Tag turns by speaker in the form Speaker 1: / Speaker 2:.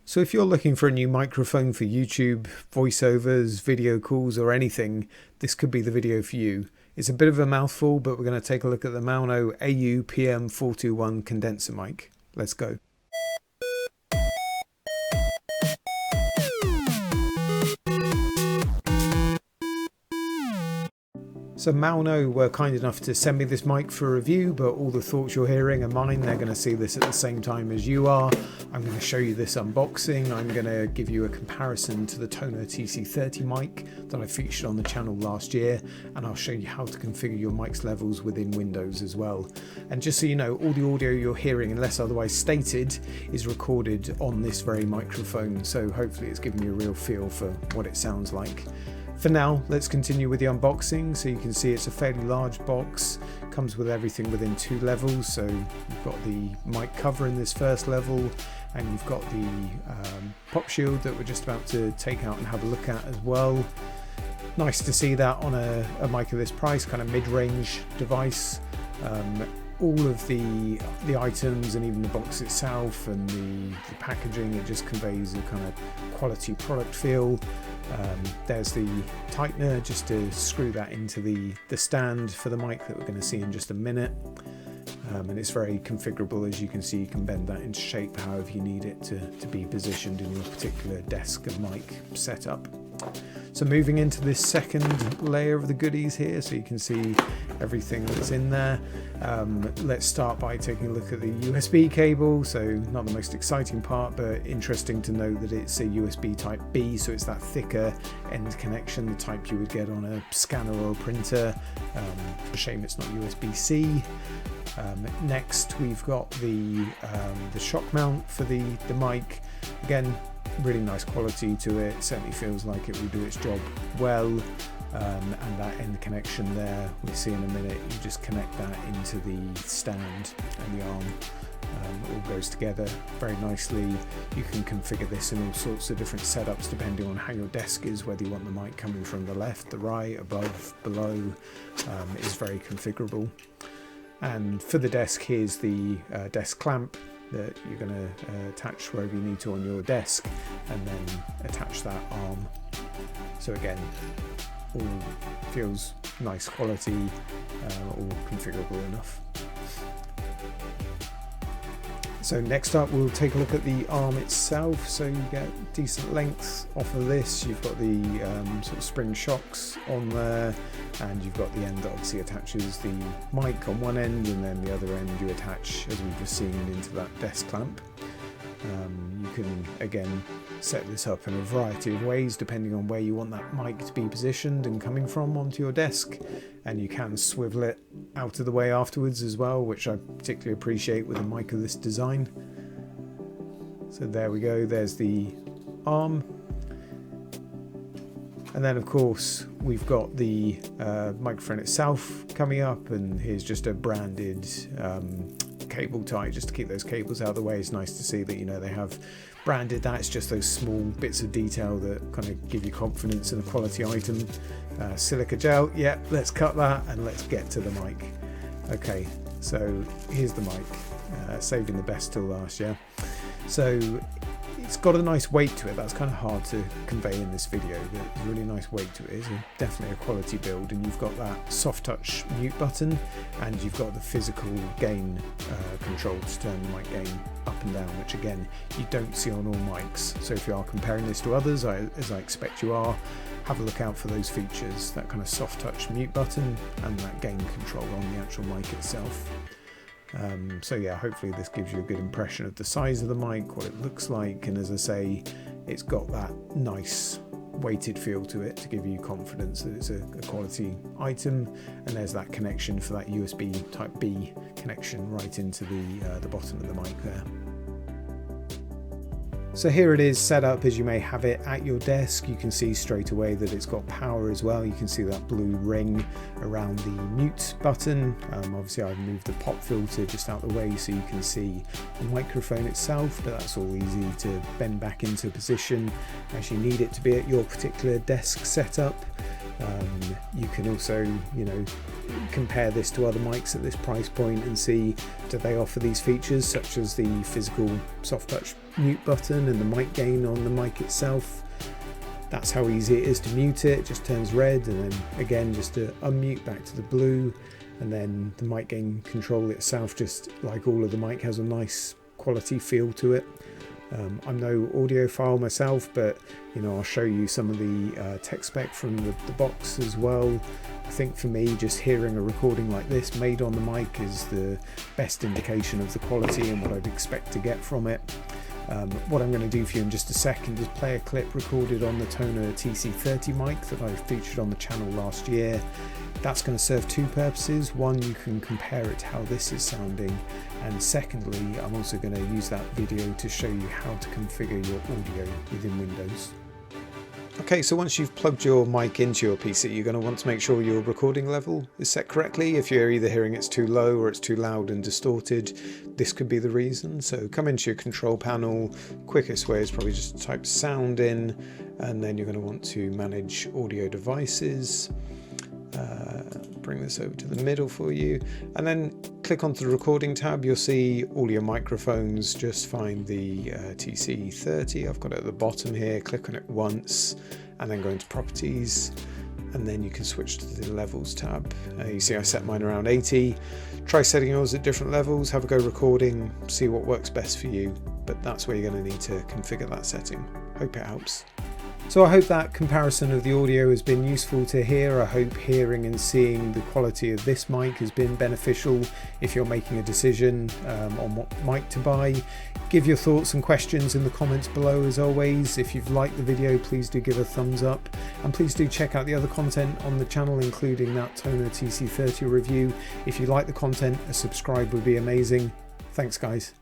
Speaker 1: So if you're looking for a new microphone for YouTube, voiceovers, video calls or anything, this could be the video for you. It's a bit of a mouthful, but we're going to take a look at the Maono AU-PM421 condenser mic. Let's go. So Maono were kind enough to send me this mic for review, but all the thoughts you're hearing are mine. They're going to see this at the same time as you are. I'm going to show you this unboxing. I'm going to give you a comparison to the Tonor TC30 mic that I featured on the channel last year, and I'll show you how to configure your mic's levels within Windows as well. And just so you know, all the audio you're hearing, unless otherwise stated, is recorded on this very microphone, so hopefully it's giving you a real feel for what it sounds like. For now, let's continue with the unboxing. So you can see it's a fairly large box, comes with everything within 2 levels. So you've got the mic cover in this first level, and you've got the pop shield that we're just about to take out and have a look at as well. Nice to see that on a mic of this price, kind of mid-range device. All of the items and even the box itself and the packaging, it just conveys a kind of quality product feel. There's the tightener just to screw that into the stand for the mic that we're going to see in just a minute. And it's very configurable. As you can see, you can bend that into shape however you need it to be positioned in your particular desk and mic setup. So moving into this second layer of the goodies here, so you can see everything that's in there. Let's start by taking a look at the USB cable. So not the most exciting part, but interesting to know that it's a USB type B, so it's that thicker end connection, the type you would get on a scanner or a printer. A shame it's not USB-C. Next we've got the shock mount for the mic. Again, really nice quality to it. Certainly feels like it will do its job well. And that end connection there, we'll see in a minute, you just connect that into the stand and the arm. It all goes together very nicely. You can configure this in all sorts of different setups depending on how your desk is, whether you want the mic coming from the left, the right, above, below. It is very configurable. And for the desk, here's the desk clamp that you're going to attach wherever you need to on your desk, and then attach that arm. So again, all feels nice quality, all configurable enough. So next up, we'll take a look at the arm itself. So you get decent length off of this. You've got the sort of spring shocks on there, and you've got the end that obviously attaches the mic on one end, and then the other end you attach, as we've just seen, into that desk clamp. You can again set this up in a variety of ways depending on where you want that mic to be positioned and coming from onto your desk, and you can swivel it out of the way afterwards as well, which I particularly appreciate with a mic of this design. So there we go, there's the arm, and then of course we've got the microphone itself coming up, and here's just a branded cable tie just to keep those cables out of the way. It's nice to see that, you know, they have branded that. It's just those small bits of detail that kind of give you confidence in a quality item. Silica gel, yeah, let's cut that and let's get to the mic. Okay, so here's the mic, saving the best till last, yeah. So it's got a nice weight to it. That's kind of hard to convey in this video, but there's a really nice weight to it. It's definitely a quality build, and you've got that soft touch mute button, and you've got the physical gain control to turn the mic gain up and down, which again you don't see on all mics. So if you are comparing this to others, as I expect you are, have a look out for those features, that kind of soft touch mute button and that gain control on the actual mic itself. So yeah, hopefully this gives you a good impression of the size of the mic, what it looks like, and as I say, it's got that nice weighted feel to it to give you confidence that it's a quality item. And there's that connection for that USB type B connection right into the bottom of the mic there. So here it is set up as you may have it at your desk. You can see straight away that it's got power as well. You can see that blue ring around the mute button. Obviously I've moved the pop filter just out the way so you can see the microphone itself, but that's all easy to bend back into position as you need it to be at your particular desk setup. You can also, you know, compare this to other mics at this price point and see, do they offer these features such as the physical soft touch mute button compression and the mic gain on the mic itself. That's how easy it is to mute it. It just turns red, and then again just to unmute back to the blue, and then the mic gain control itself, just like all of the mic, has a nice quality feel to it. I'm no audiophile myself, but you know, I'll show you some of the tech spec from the box as well. I think for me, just hearing a recording like this made on the mic is the best indication of the quality and what I'd expect to get from it. What I'm going to do for you in just a second is play a clip recorded on the Tonor TC30 mic that I featured on the channel last year. That's going to serve two purposes. One, you can compare it to how this is sounding, and secondly, I'm also going to use that video to show you how to configure your audio within Windows. Okay, so once you've plugged your mic into your PC, you're going to want to make sure your recording level is set correctly. If you're either hearing it's too low or it's too loud and distorted, this could be the reason. So come into your control panel. Quickest way is probably just to type sound in, and then you're going to want to manage audio devices. Bring this over to the middle for you, and then click onto the recording tab. You'll see all your microphones. Just find the TC30. I've got it at the bottom here. Click on it once and then go into properties, and then you can switch to the levels tab. You see I set mine around 80. Try setting yours at different levels, have a go recording, see what works best for you, but that's where you're going to need to configure that setting. Hope it helps. So I hope that comparison of the audio has been useful to hear. I hope hearing and seeing the quality of this mic has been beneficial if you're making a decision on what mic to buy. Give your thoughts and questions in the comments below as always. If you've liked the video, please do give a thumbs up, and please do check out the other content on the channel, including that Tonor TC30 review. If you like the content, a subscribe would be amazing. Thanks guys.